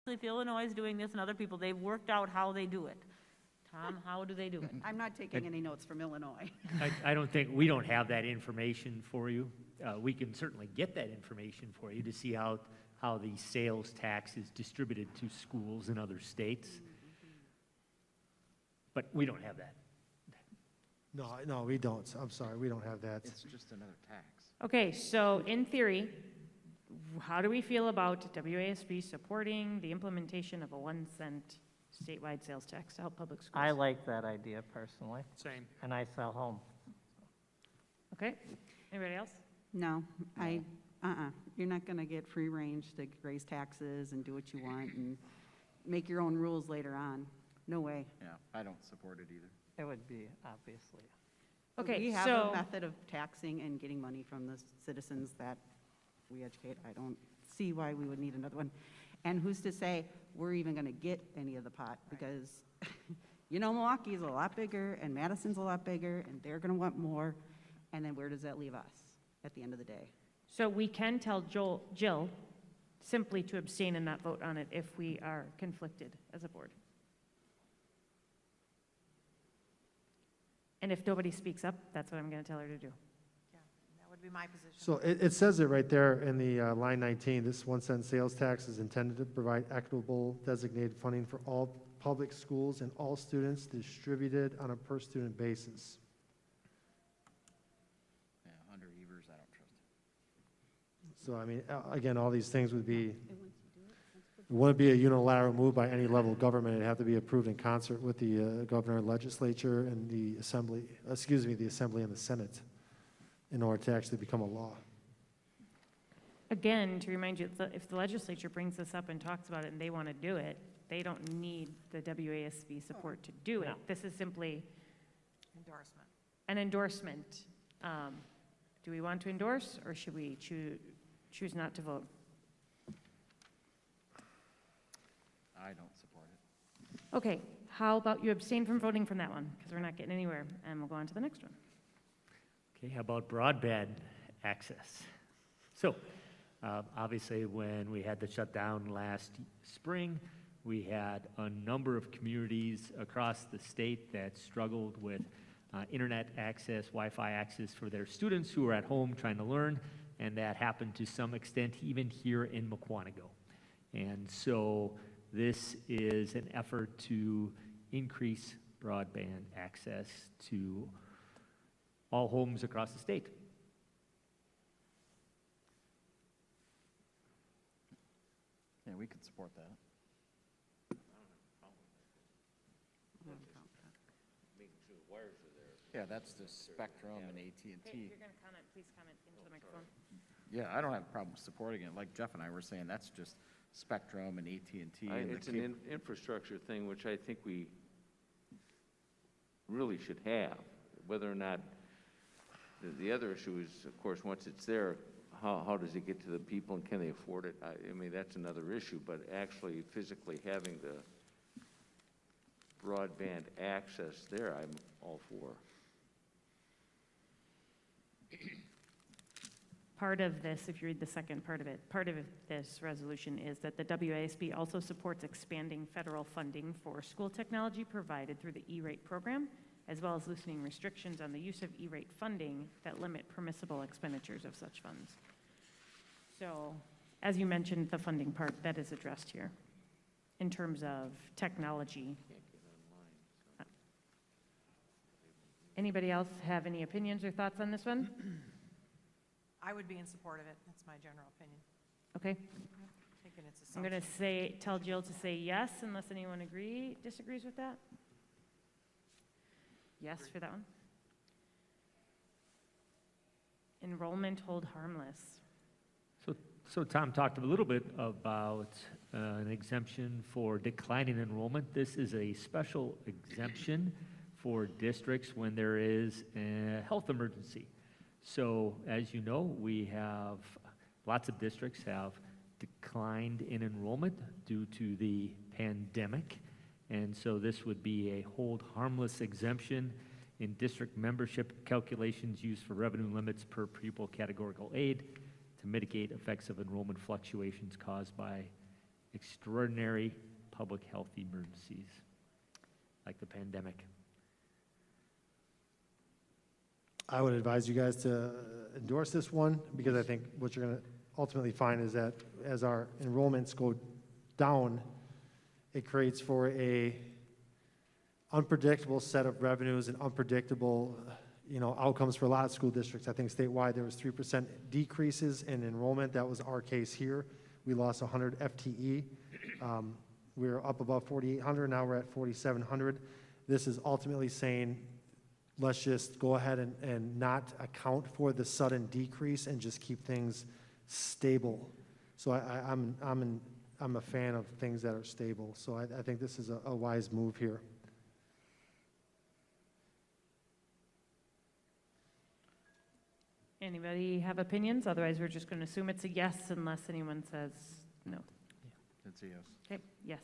If Illinois is doing this and other people, they've worked out how they do it. Tom, how do they do it? I'm not taking any notes from Illinois. I don't think, we don't have that information for you. We can certainly get that information for you to see how the sales tax is distributed to schools in other states. But we don't have that. No, we don't. I'm sorry, we don't have that. It's just another tax. Okay, so in theory, how do we feel about WASB supporting the implementation of a 1-cent statewide sales tax to help public schools? I like that idea personally, Same. and I sell home. Okay, anybody else? No, you're not going to get free range to raise taxes and do what you want and make your own rules later on. No way. Yeah, I don't support it either. It would be, obviously. Okay, We have so a method of taxing and getting money from the citizens that we educate. I don't see why we would need another one. And who's to say we're even going to get any of the pot? Because, Milwaukee's a lot bigger and Madison's a lot bigger and they're going to want more. And then where does that leave us at the end of the day? So we can tell Jill simply to abstain and not vote on it if we are conflicted as a board. And if nobody speaks up, that's what I'm going to tell her to do. Yeah, that would be my position. So it says it right there in the line 19, this 1-cent sales tax is intended to provide equitable designated funding for all public schools and all students distributed on a per-student basis. Yeah, under Evers, I don't trust it. So, I mean, again, all these things would be, it wouldn't be a unilateral move by any level of government. It'd have to be approved in concert with the governor and legislature and the assembly, the assembly and the Senate in order to actually become a law. Again, to remind you, if the legislature brings this up and talks about it and they want to do it, they don't need the WASB support to do it. No. This is simply Endorsement. an endorsement. Do we want to endorse, or should we choose not to vote? I don't support it. Okay, how about you abstain from voting from that one, because we're not getting anywhere, and we'll go on to the next one. Okay, how about broadband access? So, obviously, when we had the shutdown last spring, we had a number of communities across the state that struggled with internet access, Wi-Fi access for their students who were at home trying to learn, and that happened to some extent even here in Mukwonago. And so this is an effort to increase broadband access to all homes across the state. Yeah, we could support that. Yeah, that's the Spectrum and AT&T. If you're going to comment, please comment into the microphone. Yeah, I don't have a problem supporting it. Like Jeff and I were saying, that's just Spectrum and AT&T. And It's an infrastructure thing, which I think we really should have. Whether or not, the other issue is, of course, once it's there, how does it get to the people and can they afford it? I mean, that's another issue, but actually physically having the broadband access there, I'm all for. Part of this, if you read the second part of it, part of this resolution is that the WASB also supports expanding federal funding for school technology provided through the E-rate program, as well as loosening restrictions on the use of E-rate funding that limit permissible expenditures of such funds. So, as you mentioned, the funding part, that is addressed here in terms of technology. Anybody else have any opinions or thoughts on this one? I would be in support of it. That's my general opinion. Okay, Taking its I'm going assumption. to tell Jill to say yes unless anyone disagrees with that. Yes for that one. Enrollment hold harmless. So Tom talked a little bit about an exemption for declining enrollment. This is a special exemption for districts when there is a health emergency. So as you know, we have, lots of districts have declined in enrollment due to the pandemic. And so this would be a hold harmless exemption in district membership calculations used for revenue limits per pupil categorical aid to mitigate effects of enrollment fluctuations caused by extraordinary public health emergencies, like the pandemic. I would advise you guys to endorse this one, because I think what you're going to ultimately find is that as our enrollments go down, it creates for a unpredictable set of revenues and unpredictable, outcomes for a lot of school districts. I think statewide there was 3% decreases in enrollment. That was our case here. We lost 100 FTE. We were up above 4,800. Now we're at 4,700. This is ultimately saying, let's just go ahead and not account for the sudden decrease and just keep things stable. So I'm a fan of things that are stable. So I think this is a wise move here. Anybody have opinions? Otherwise, we're just going to assume it's a yes unless anyone says no. It's a yes. Okay, yes.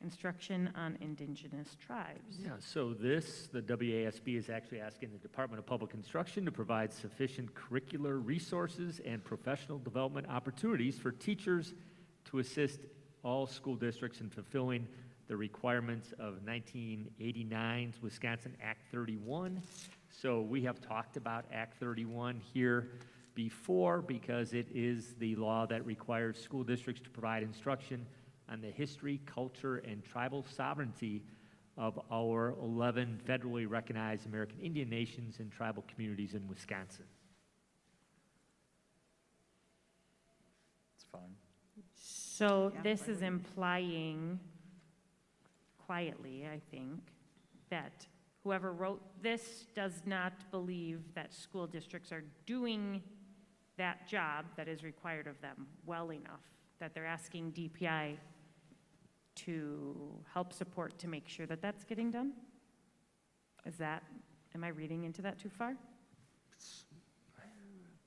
Instruction on Indigenous tribes. Yeah, so the WASB is actually asking the Department of Public Instruction to provide sufficient curricular resources and professional development opportunities for teachers to assist all school districts in fulfilling the requirements of 1989's Wisconsin Act 31. So we have talked about Act 31 here before, because it is the law that requires school districts to provide instruction on the history, culture, and tribal sovereignty of our 11 federally recognized American Indian nations and tribal communities in Wisconsin. It's fine. So Yeah, this why is wouldn't implying quietly, I think, that whoever wrote this does not believe that school districts are doing that job that is required of them well enough, that they're asking DPI to help support to make sure that that's getting done? Am I reading into that too far?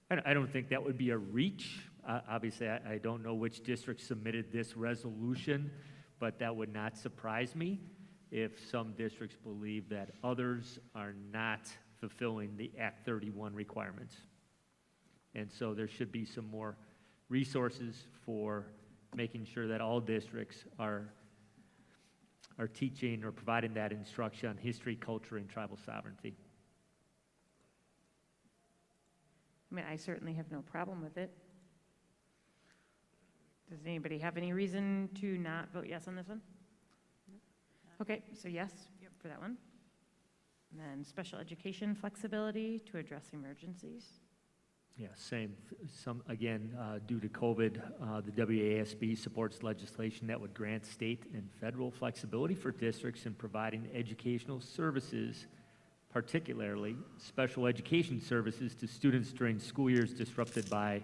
I don't think that would be a reach. Obviously, I don't know which district submitted this resolution, but that would not surprise me if some districts believe that others are not fulfilling the Act 31 requirements. And so there should be some more resources for making sure that all districts are teaching or providing that instruction on history, culture, and tribal sovereignty. I mean, I certainly have no problem with it. Does anybody have any reason to not vote yes on this one? Okay, so yes for that one. And then special education flexibility to address emergencies. Yeah, same. Again, due to COVID, the WASB supports legislation that would grant state and federal flexibility for districts in providing educational services, particularly special education services to students during school years disrupted by,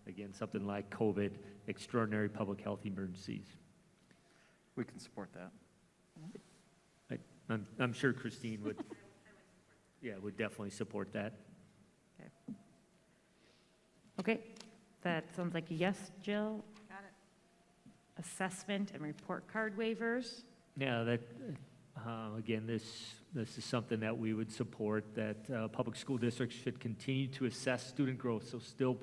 again, something like COVID, extraordinary public health emergencies. We can support that. I'm sure Christine would, would definitely support that. Okay, that sounds like a yes, Jill. Got it. Assessment and report card waivers. Yeah, that, again, this is something that we would support, that public school districts should continue to assess student growth, so still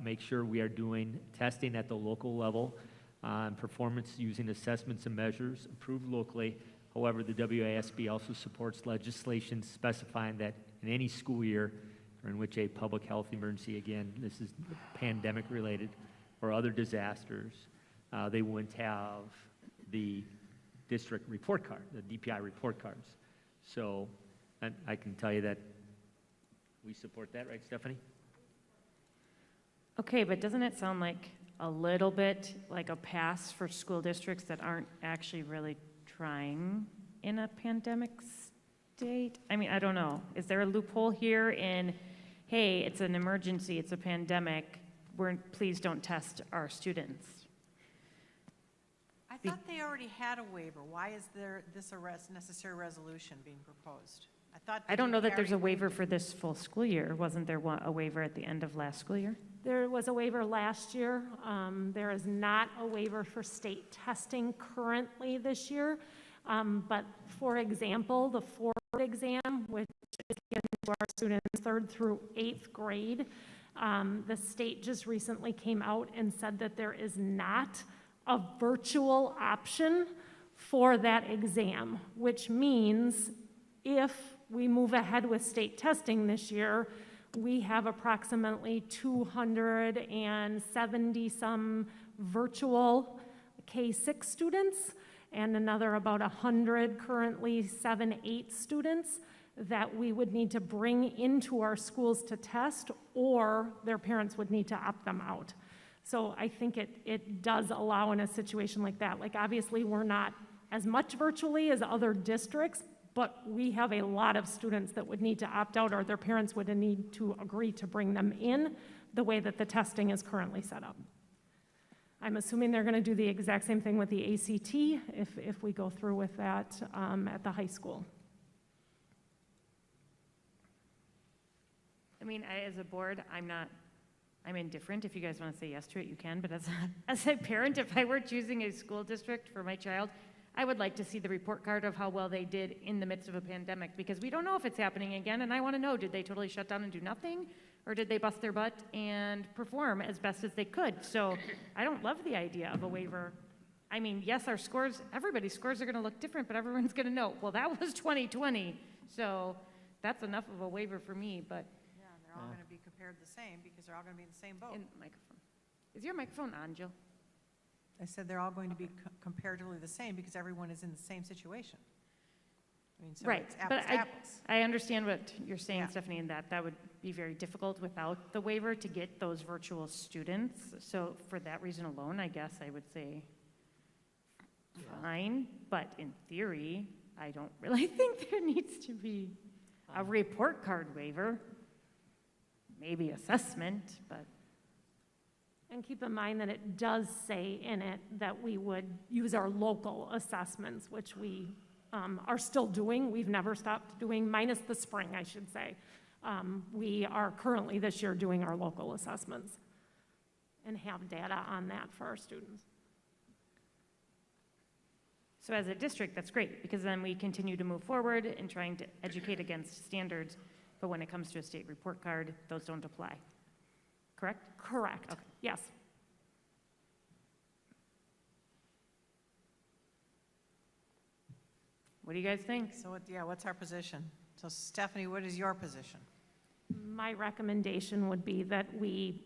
make sure we are doing testing at the local level on performance using assessments and measures approved locally. However, the WASB also supports legislation specifying that in any school year or in which a public health emergency, again, this is pandemic related, or other disasters, they wouldn't have the district report card, the DPI report cards. So I can tell you that we support that, right, Stephanie? Okay, but doesn't it sound like a little bit like a pass for school districts that aren't actually really trying in a pandemic state? I mean, I don't know. Is there a loophole here in, hey, it's an emergency, it's a pandemic, please don't test our students? I thought they already had a waiver. Why is there this necessary resolution being proposed? I don't know that there's a waiver for this full school year. Wasn't there a waiver at the end of last school year? There was a waiver last year. There is not a waiver for state testing currently this year. But for example, the Ford exam, which is given to our students 3rd through 8th grade, the state just recently came out and said that there is not a virtual option for that exam, which means if we move ahead with state testing this year, we have approximately 270-some virtual K-6 students and another about 100 currently 7-8 students that we would need to bring into our schools to test, or their parents would need to opt them out. So I think it does allow in a situation like that. Like, obviously, we're not as much virtually as other districts, but we have a lot of students that would need to opt out, or their parents would need to agree to bring them in the way that the testing is currently set up. I'm assuming they're going to do the exact same thing with the ACT if we go through with that at the high school. I mean, as a board, I'm indifferent. If you guys want to say yes to it, you can, but as a parent, if I were choosing a school district for my child, I would like to see the report card of how well they did in the midst of a pandemic, because we don't know if it's happening again, and I want to know, did they totally shut down and do nothing? Or did they bust their butt and perform as best as they could? So I don't love the idea of a waiver. I mean, yes, our scores, everybody's scores are going to look different, but everyone's going to know, well, that was 2020, so that's enough of a waiver for me, but. Yeah, and they're all going to be compared the same because they're all going to be in the same boat. In the microphone. Is your microphone on, Jill? I said they're all going to be comparatively the same because everyone is in the same situation. I mean, so Right, it's apples but to apples. I understand what you're saying, Yeah. Stephanie, and that would be very difficult without the waiver to get those virtual students. So for that reason alone, I guess I would say fine, but in theory, I don't really think there needs to be a report card waiver. Maybe assessment, but. And keep in mind that it does say in it that we would use our local assessments, which we are still doing. We've never stopped doing, minus the spring, I should say. We are currently this year doing our local assessments and have data on that for our students. So as a district, that's great, because then we continue to move forward in trying to educate against standards, but when it comes to a state report card, those don't apply. Correct? Correct. Okay. Yes. What do you guys think? So, what's our position? So Stephanie, what is your position? My recommendation would be that we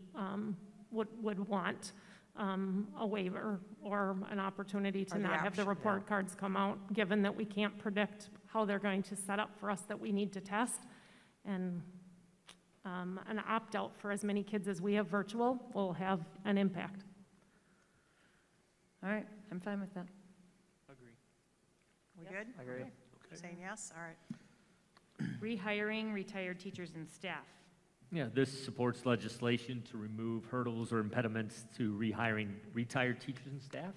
would want a waiver or an opportunity to Or the not have the option, report cards come out, given that we can't predict how they're going to set up for us that we need to test. And an opt-out for as many kids as we have virtual will have an impact. All right, I'm fine with that. We good? Agree. Saying yes? All right. Rehiring retired teachers and staff. Yeah, this supports legislation to remove hurdles or impediments to rehiring retired teachers and staff,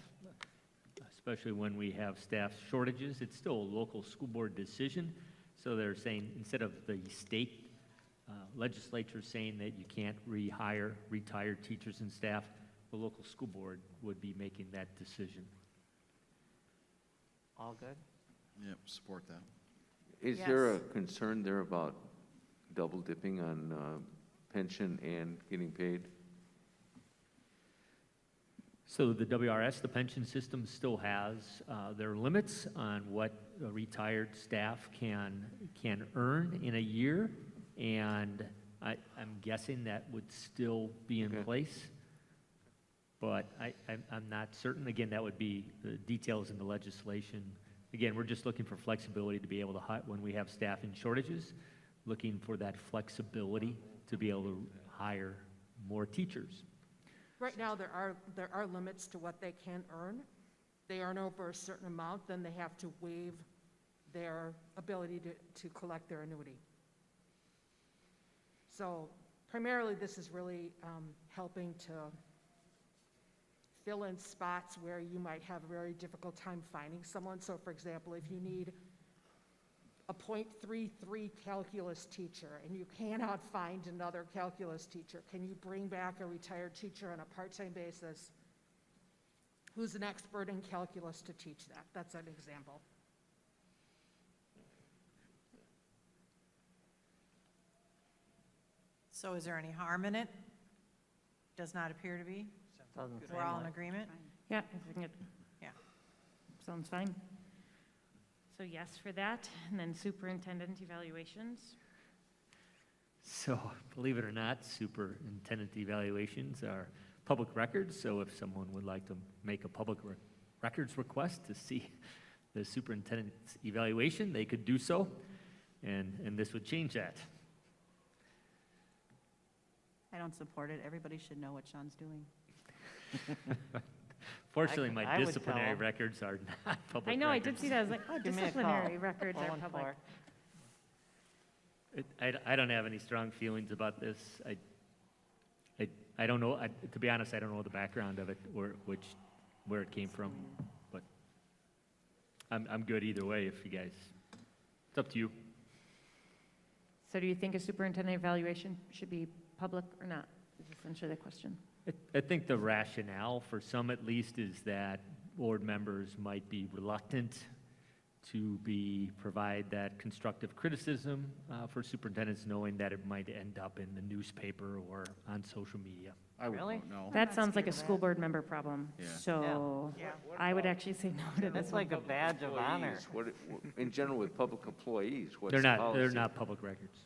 especially when we have staff shortages. It's still a local school board decision, so they're saying instead of the state legislature saying that you can't rehire retired teachers and staff, the local school board would be making that decision. All good? Yep, support that. Is there a Yes. concern there about double dipping on pension and getting paid? So the WRS, the pension system, still has their limits on what retired staff can earn in a year, and I'm guessing that would still be in Okay. place. But I'm not certain. Again, that would be the details in the legislation. Again, we're just looking for flexibility to be able to hire, when we have staffing shortages, looking for that flexibility to be able to hire more teachers. Right now, there are limits to what they can earn. They earn over a certain amount, then they have to waive their ability to collect their annuity. So primarily, this is really helping to fill in spots where you might have a very difficult time finding someone. So for example, if you need a .33 calculus teacher and you cannot find another calculus teacher, can you bring back a retired teacher on a part-time basis who's an expert in calculus to teach that? That's an example. So is there any harm in it? Does not appear to be. Doesn't We're all in seem like. agreement? Yeah, I think it Yeah. sounds fine. So yes for that, and then superintendent evaluations. So, believe it or not, superintendent evaluations are public records, so if someone would like to make a public records request to see the superintendent's evaluation, they could do so, and this would change that. I don't support it. Everybody should know what Sean's doing. Fortunately, I my would disciplinary tell. records are not public I know, I records. did see that, I was like, oh, Give me a disciplinary call. records are 014. public. I don't have any strong feelings about this. I don't know, to be honest, I don't know the background of it or where it came from, but I'm good either way if you guys, it's up to you. So do you think a superintendent evaluation should be public or not, is essentially the question. I think the rationale, for some at least, is that board members might be reluctant to provide that constructive criticism for superintendents, knowing that it might end up in the newspaper or on social media. I would Really? vote no. That sounds like a school board member problem, Yeah. so Yeah. I would actually say no to this That's one. like a badge of honor. Employees, in general with public employees, what's They're the not policy? public records.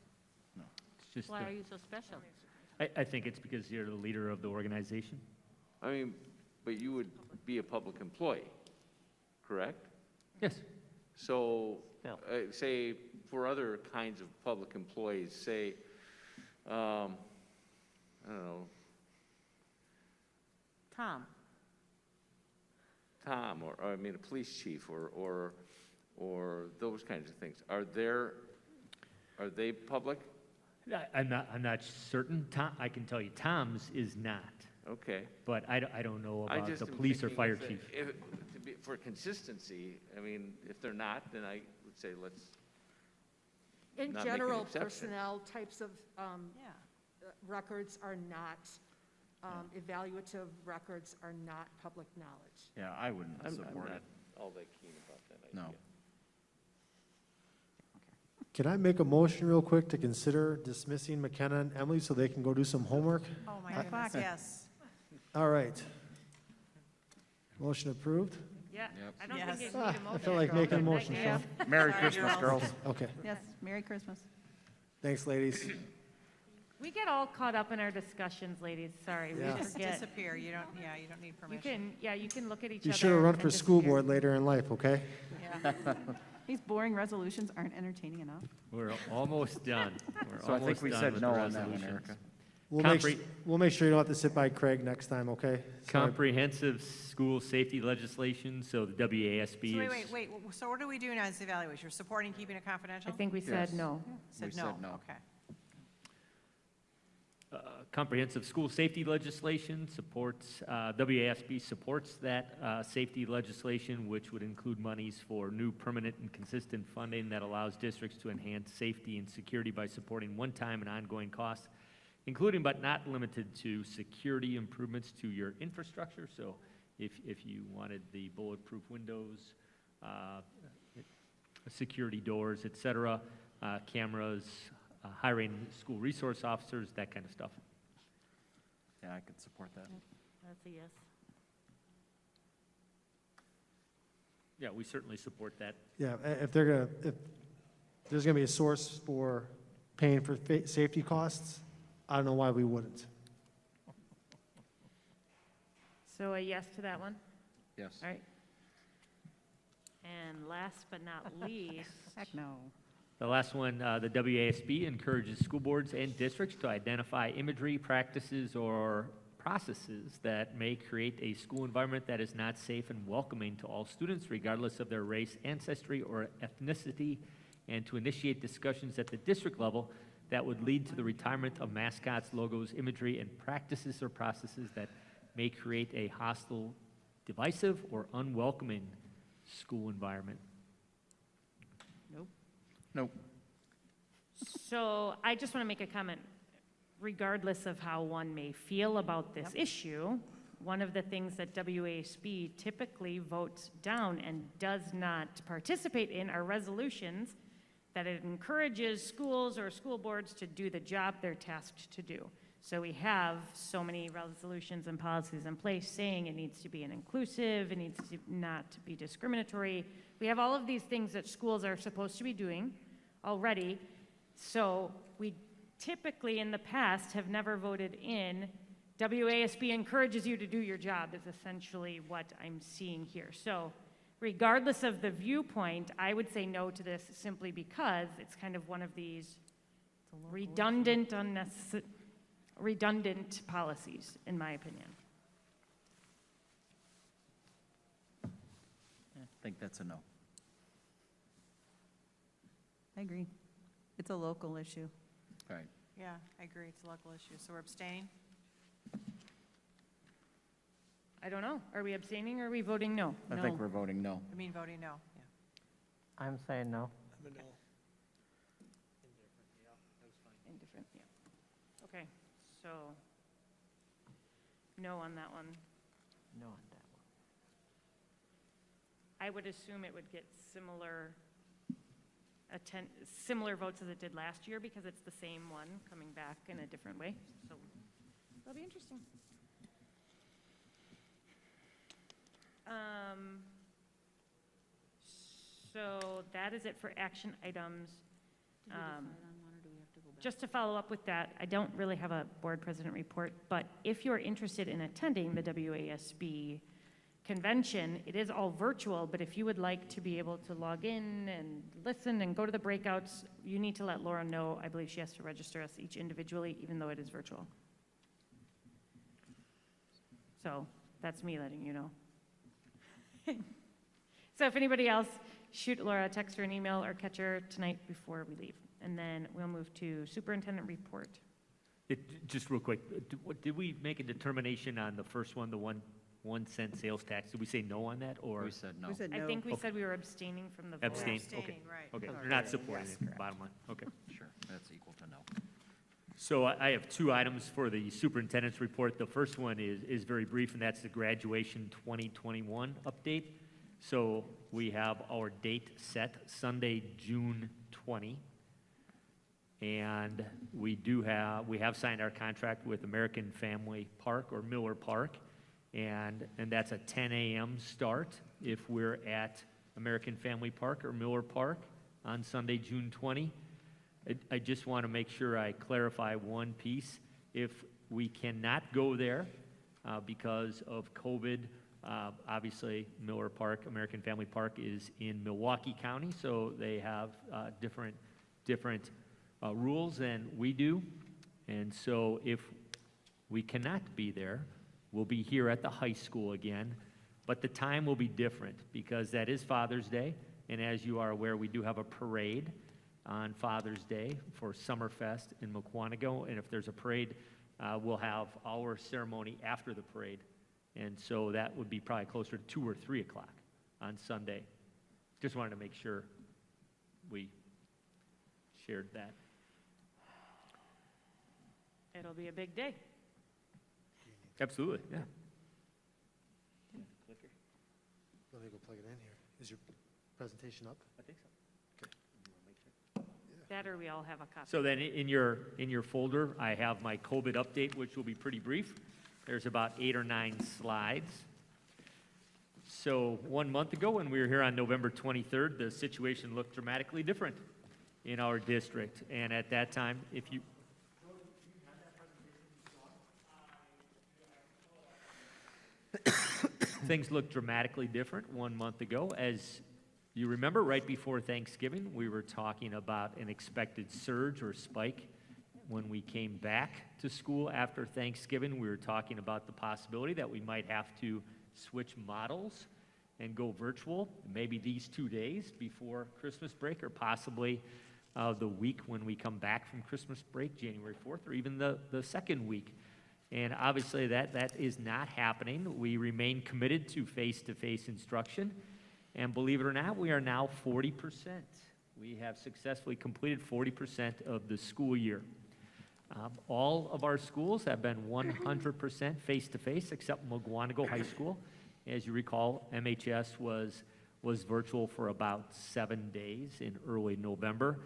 No. It's just, Why are you so special? I think it's because you're the leader of the organization. I mean, but you would be a public employee, correct? Yes. So, Bill. say, for other kinds of public employees, say, I don't know, Tom, or I mean, a police chief, or those kinds of things, are they public? I'm not certain. Tom, I can tell you Tom's is not, Okay. but I don't know I about just the am police or thinking fire if they- chief. For consistency, I mean, if they're not, then I would say let's, In Not make an general, exception. personnel types of Yeah. records are not, evaluative records are not public knowledge. Yeah, I wouldn't I'm support not it. all that keen about that idea. No. Can I make a motion real quick to consider dismissing McKenna and Emily so they can go do some homework? Oh, my goodness, yes. All right. Motion approved? Yeah, Yep. I don't Yes. think it need a motion. I feel like making a motion, Yeah. Sean. Merry Sorry, Christmas, girls. girls. Okay, Yes, Merry Christmas. thanks, ladies. We get all caught up in our discussions, ladies, sorry, we Yeah. Just forget. disappear, you don't need You permission. you can look at each other. You should have run and for school disappear. board later in life, okay? Yeah. These boring resolutions aren't entertaining enough. We're almost done. We're So I think almost we done said with no the on that one, resolutions. Erica. We'll make sure you don't have to sit by Craig next time, okay? Sorry. Comprehensive school safety legislation, so the WASB So is. wait, so what are we doing as the evaluation? You're supporting keeping it I confidential? think we said Yes. no. Said we said no. Okay. Comprehensive school safety legislation supports, WASB supports that safety legislation, which would include monies for new permanent and consistent funding that allows districts to enhance safety and security by supporting one-time and ongoing costs, including but not limited to security improvements to your infrastructure. So if you wanted the bulletproof windows, security doors, et cetera, cameras, hiring school resource officers, that kind of stuff. Yeah, I could support that. that's a yes. Yeah, we certainly support that. Yeah, if there's gonna be a source for paying for safety costs, I don't know why we wouldn't. So a yes to that one, Yes. all right. And last but not least, Heck no. The last one, the WASB encourages school boards and districts to identify imagery, practices, or processes that may create a school environment that is not safe and welcoming to all students, regardless of their race, ancestry, or ethnicity, and to initiate discussions at the district level that would lead to the retirement of mascots, logos, imagery, and practices or processes that may create a hostile, divisive, or unwelcoming school environment. Nope. so I just want to make a comment. Regardless of how one may feel about this issue, one of the things that WASB typically votes down and does not participate in are resolutions that it encourages schools or school boards to do the job they're tasked to do. So we have so many resolutions and policies in place saying it needs to be an inclusive, it needs to not to be discriminatory. We have all of these things that schools are supposed to be doing already. So we typically in the past have never voted in. WASB encourages you to do your job is essentially what I'm seeing here. So regardless of the viewpoint, I would say no to this simply because it's kind of one of these redundant, redundant policies, in my opinion. I think that's a no. I agree. It's a local issue. Right. Yeah, I agree, it's a local issue. So we're abstaining? I don't know. Are we abstaining or are we voting no? I think we're voting no. I mean, voting no, yeah. I'm saying no. Indifferent, yeah. Okay, so no on that one. No on that one. I would assume it would get similar votes as it did last year because it's the same one coming back in a different way. So that'll be interesting. So that is it for action items. Just to follow up with that, I don't really have a board president report, but if you're interested in attending the WASB convention, it is all virtual, but if you would like to be able to log in and listen and go to the breakouts, you need to let Laura know. I believe she has to register us each individually, even though it is virtual. So that's me letting you know. So if anybody else, shoot Laura a text or an email or catch her tonight before we leave. And then we'll move to Superintendent Report. Just real quick, did we make a determination on the first one, the 1 cent sales tax? Did we say no on that, or? We said no. We said no. I think we said we were abstaining from the vote. Abstain, okay. Abstaining, right. Okay, Okay. you're not supporting Yes, it, correct. bottom line, okay. Sure, that's equal to no. So I have 2 items for the superintendent's report. The first one is very brief, and that's the graduation 2021 update. So we have our date set, Sunday, June 20. And we have signed our contract with American Family Park, or Miller Park, and that's a 10 a.m. start if we're at American Family Park or Miller Park on Sunday, June 20. I just want to make sure I clarify one piece. If we cannot go there because of COVID, obviously Miller Park, American Family Park is in Milwaukee County, so they have different rules than we do. And so if we cannot be there, we'll be here at the high school again, but the time will be different because that is Father's Day, and as you are aware, we do have a parade on Father's Day for Summerfest in Mukwonago, and if there's a parade, we'll have our ceremony after the parade, and so that would be probably closer to 2 or 3 o'clock on Sunday. Just wanted to make sure we shared that. It'll be a big day. Absolutely, yeah. Let me go plug it in here. Is your presentation up? I think so. That or we all have a copy. So then in your folder, I have my COVID update, which will be pretty brief. There's about 8 or 9 slides. So 1 month ago, when we were here on November 23rd, the situation looked dramatically different in our district. And at that time, if you... Things looked dramatically different 1 month ago. As you remember, right before Thanksgiving, we were talking about an expected surge or spike. When we came back to school after Thanksgiving, we were talking about the possibility that we might have to switch models and go virtual, maybe these 2 days before Christmas break, or possibly the week when we come back from Christmas break, January 4th, or even the second week. And obviously that is not happening. We remain committed to face-to-face instruction. And believe it or not, we are now 40%. We have successfully completed 40% of the school year. All of our schools have been 100% face-to-face, except Mukwonago High School. As you recall, MHS was virtual for about 7 days in early November.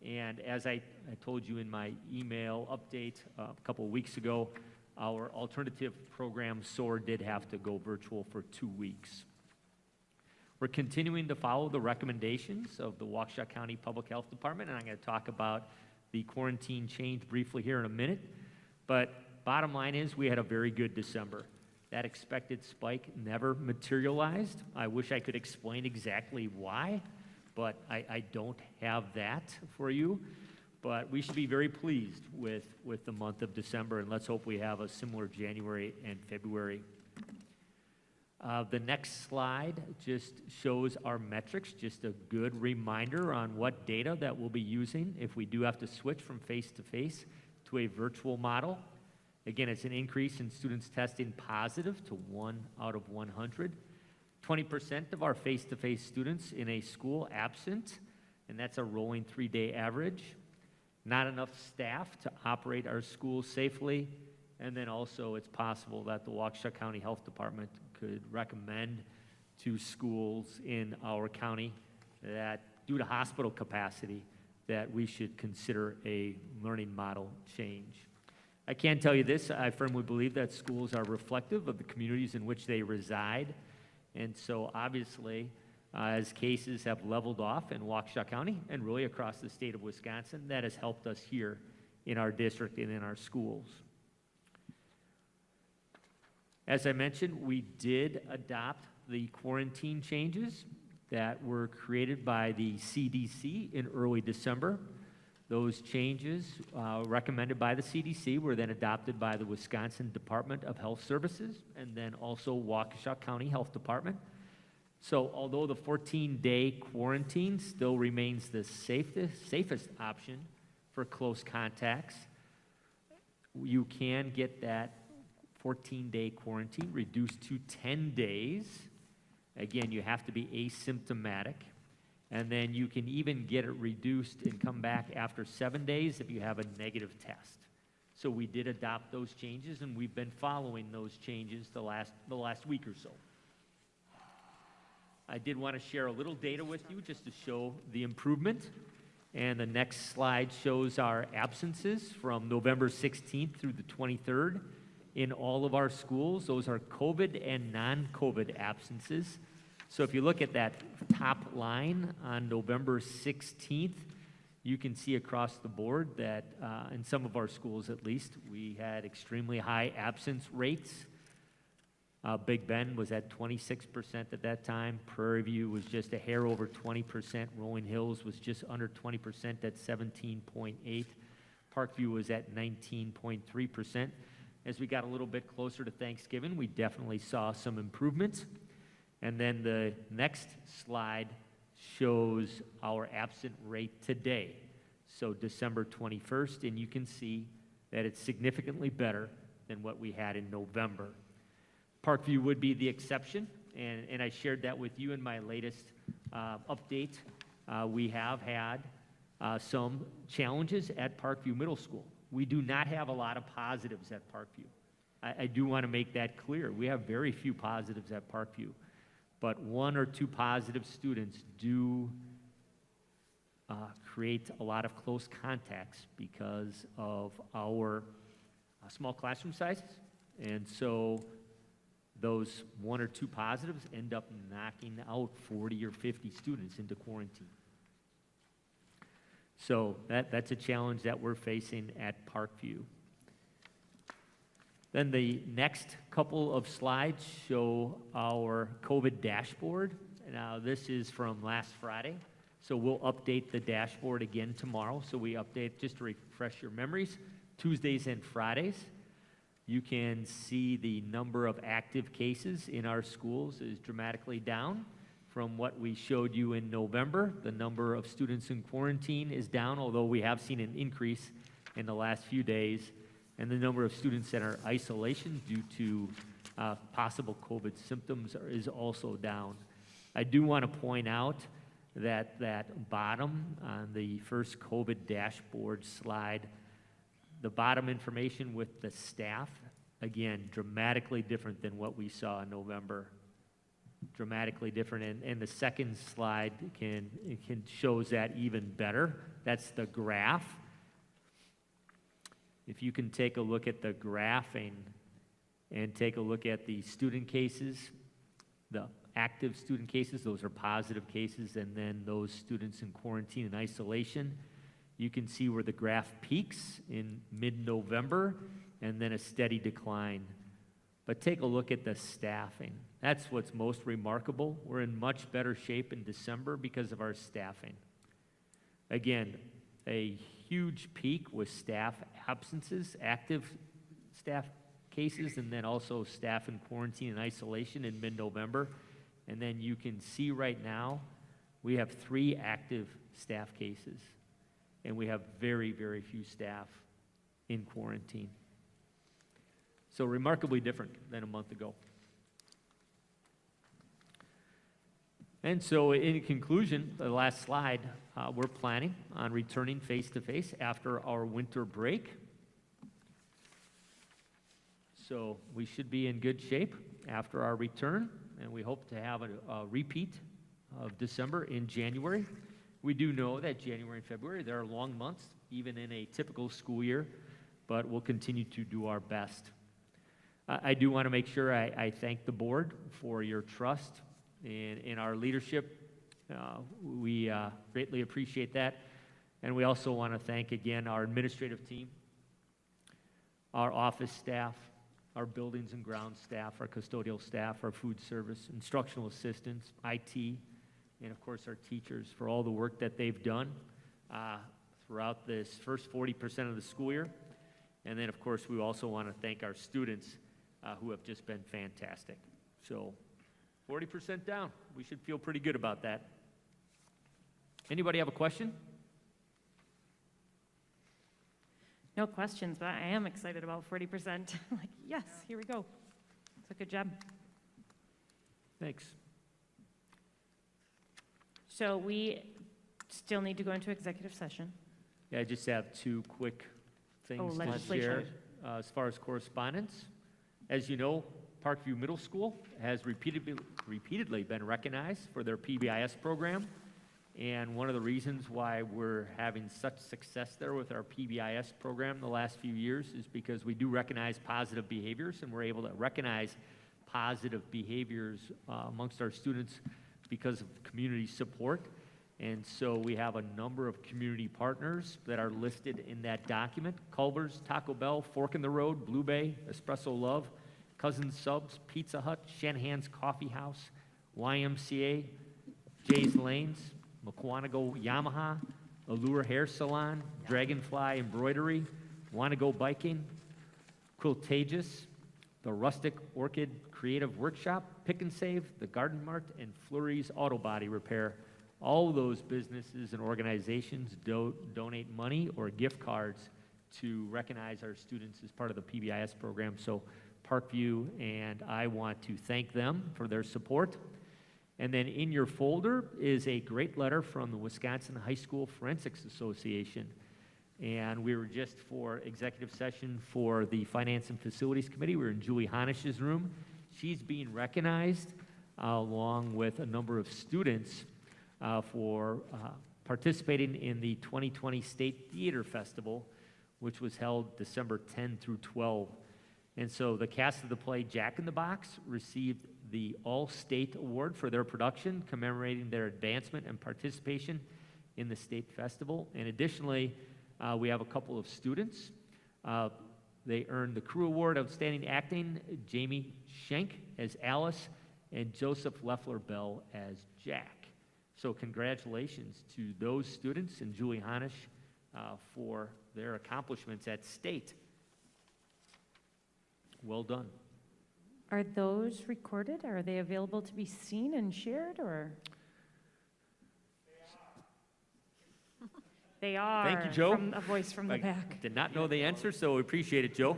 And as I told you in my email update a couple of weeks ago, our alternative program, SOAR, did have to go virtual for 2 weeks. We're continuing to follow the recommendations of the Waukesha County Public Health Department, and I'm going to talk about the quarantine change briefly here in a minute. But bottom line is we had a very good December. That expected spike never materialized. I wish I could explain exactly why, but I don't have that for you. But we should be very pleased with the month of December, and let's hope we have a similar January and February. The next slide just shows our metrics, just a good reminder on what data that we'll be using if we do have to switch from face-to-face to a virtual model. Again, it's an increase in students testing positive to 1 out of 100. 20% of our face-to-face students in a school absent, and that's a rolling 3-day average. Not enough staff to operate our schools safely, and then also it's possible that the Waukesha County Health Department could recommend to schools in our county that due to hospital capacity, that we should consider a learning model change. I can tell you this, I firmly believe that schools are reflective of the communities in which they reside, and so obviously, as cases have leveled off in Waukesha County and really across the state of Wisconsin, that has helped us here in our district and in our schools. As I mentioned, we did adopt the quarantine changes that were created by the CDC in early December. Those changes recommended by the CDC were then adopted by the Wisconsin Department of Health Services and then also Waukesha County Health Department. So although the 14-day quarantine still remains the safest option for close contacts, you can get that 14-day quarantine reduced to 10 days. Again, you have to be asymptomatic. And then you can even get it reduced and come back after 7 days if you have a negative test. So we did adopt those changes, and we've been following those changes the last week or so. I did want to share a little data with you just to show the improvement. And the next slide shows our absences from November 16th through the 23rd in all of our schools. Those are COVID and non-COVID absences. So if you look at that top line on November 16th, you can see across the board that in some of our schools at least, we had extremely high absence rates. Big Bend was at 26% at that time. Prairie View was just a hair over 20%. Rolling Hills was just under 20% at 17.8%. Parkview was at 19.3%. As we got a little bit closer to Thanksgiving, we definitely saw some improvements. And then the next slide shows our absent rate today. So December 21st, and you can see that it's significantly better than what we had in November. Parkview would be the exception, and I shared that with you in my latest update. We have had some challenges at Parkview Middle School. We do not have a lot of positives at Parkview. I do want to make that clear. We have very few positives at Parkview, but 1 or 2 positive students do create a lot of close contacts because of our small classroom sizes, and so those 1 or 2 positives end up knocking out 40 or 50 students into quarantine. So that's a challenge that we're facing at Parkview. Then the next couple of slides show our COVID dashboard. Now this is from last Friday, so we'll update the dashboard again tomorrow. So we update, just to refresh your memories, Tuesdays and Fridays. You can see the number of active cases in our schools is dramatically down from what we showed you in November. The number of students in quarantine is down, although we have seen an increase in the last few days. And the number of students in our isolation due to possible COVID symptoms is also down. I do want to point out that that bottom on the first COVID dashboard slide, the bottom information with the staff, again, dramatically different than what we saw in November. dramatically different. And the second slide shows that even better. That's the graph. If you can take a look at the graphing and take a look at the student cases, the active student cases, those are positive cases, and then those students in quarantine and isolation, you can see where the graph peaks in mid-November and then a steady decline. But take a look at the staffing. That's what's most remarkable. We're in much better shape in December because of our staffing. Again, a huge peak with staff absences, active staff cases, and then also staff in quarantine and isolation in mid-November. And then you can see right now, we have 3 active staff cases, and we have very, very few staff in quarantine. So remarkably different than a month ago. And so in conclusion, the last slide, we're planning on returning face-to-face after our winter break. So we should be in good shape after our return, and we hope to have a repeat of December in January. We do know that January and February, there are long months, even in a typical school year, but we'll continue to do our best. I do want to make sure I thank the board for your trust in our leadership. We greatly appreciate that. And we also want to thank again our administrative team, our office staff, our buildings and grounds staff, our custodial staff, our food service, instructional assistants, IT, and of course our teachers for all the work that they've done throughout this first 40% of the school year. And then of course we also want to thank our students who have just been fantastic. So 40% down. We should feel pretty good about that. Anybody have a question? No questions, but I am excited about 40%. Like, yes, here we go. It's a good job. Thanks. So we still need to go into executive session. Yeah, I just have 2 quick things to legislation. share as far as correspondence. As you know, Parkview Middle School has repeatedly been recognized for their PBIS program. And one of the reasons why we're having such success there with our PBIS program the last few years is because we do recognize positive behaviors, and we're able to recognize positive behaviors amongst our students because of community support. And so we have a number of community partners that are listed in that document: Culver's, Taco Bell, Fork in the Road, Blue Bay, Espresso Love, Cousins Subs, Pizza Hut, Shanahan's Coffee House, YMCA, Jay's Lanes, Mukwonago Yamaha, Allure Hair Salon, Dragonfly Embroidery, Wanna Go Biking, Quiltagious, the Rustic Orchid Creative Workshop, Pick and Save, the Garden Mart, and Flurry's Auto Body Repair. All those businesses and organizations donate money or gift cards to recognize our students as part of the PBIS program. So Parkview and I want to thank them for their support. And then in your folder is a great letter from the Wisconsin High School Forensics Association. And we were just for executive session for the Finance and Facilities Committee. We were in Julie Hanish's room. She's being recognized along with a number of students for participating in the 2020 State Theater Festival, which was held December 10 through 12. And so the cast of the play Jack in the Box received the All-State Award for their production, commemorating their advancement and participation in the state festival. And additionally, we have a couple of students. They earned the Crew Award Outstanding Acting, Jamie Schenk as Alice, and Joseph Leffler Bell as Jack. So congratulations to those students and Julie Hanish for their accomplishments at state. Well done. Are those recorded? Are they available to be seen and shared, or? They are. Thank you, Joe. From a voice from the back. Did not know the answer, so we appreciate it, Joe.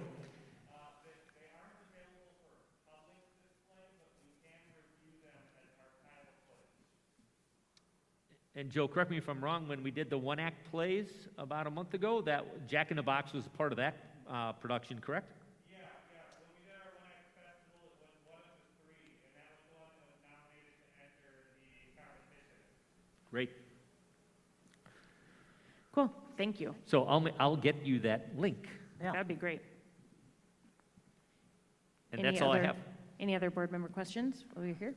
And Joe, correct me if I'm wrong, when we did the one-act plays about a month ago, that Jack in the Box was part of that production, correct? Yeah. When we did our one-act festival, it was one of the 3, and that was the one that was nominated Great. Cool, thank you. So I'll get you that link, Yeah. That'd be great. and Any that's all I other- have. Any other board member questions while we're here?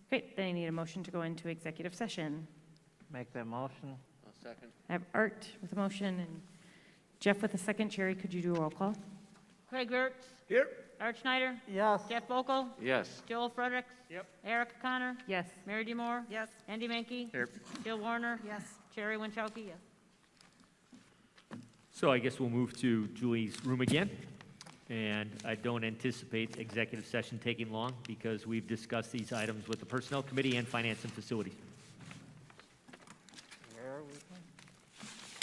Great, then I need a motion to go into executive session. Make that motion. I'll second. I have Art with a motion and Jeff with a second. Sherry, could you do a roll call? Craig Gertz. Here. Art Schneider. Yes. Jeff Vogel. Yes. Joel Fredericks. Yep. Erica Connor. Yes. Mary DeMore. Yes. Andy Menke. Here. Jill Warner. Yes. Sherry Winchowski, yes. So I guess we'll move to Julie's room again. And I don't anticipate executive session taking long because we've discussed these items with the Personnel Committee and Finance and Facilities.